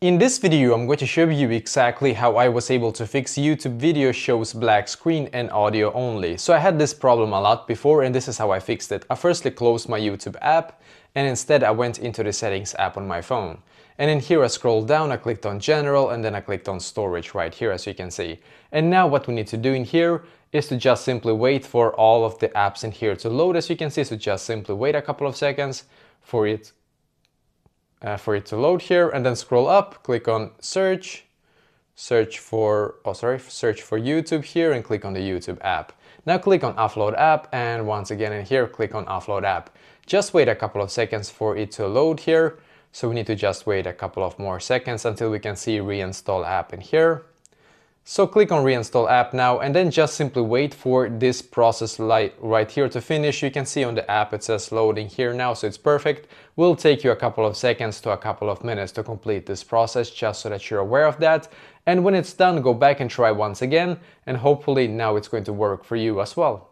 In this video, I'm going to show you exactly how I was able to fix YouTube video shows black screen and audio only. So I had this problem a lot before and this is how I fixed it. I firstly closed my YouTube app and instead I went into the settings app on my phone. And in here I scrolled down, I clicked on general and then I clicked on storage right here as you can see. And now what we need to do in here is to just simply wait for all of the apps in here to load as you can see. So just simply wait a couple of seconds for it to load here and then scroll up, click on search for YouTube here and click on the YouTube app. Now click on offload app and once again in here click on offload app. Just wait a couple of seconds for it to load here. So we need to just wait a couple of more seconds until we can see reinstall app in here. So click on reinstall app now and then just simply wait for this process right here to finish. You can see on the app it says loading here now, so it's perfect. Will take you a couple of seconds to a couple of minutes to complete this process, just so that you're aware of that. And when it's done, go back and try once again and hopefully now it's going to work for you as well.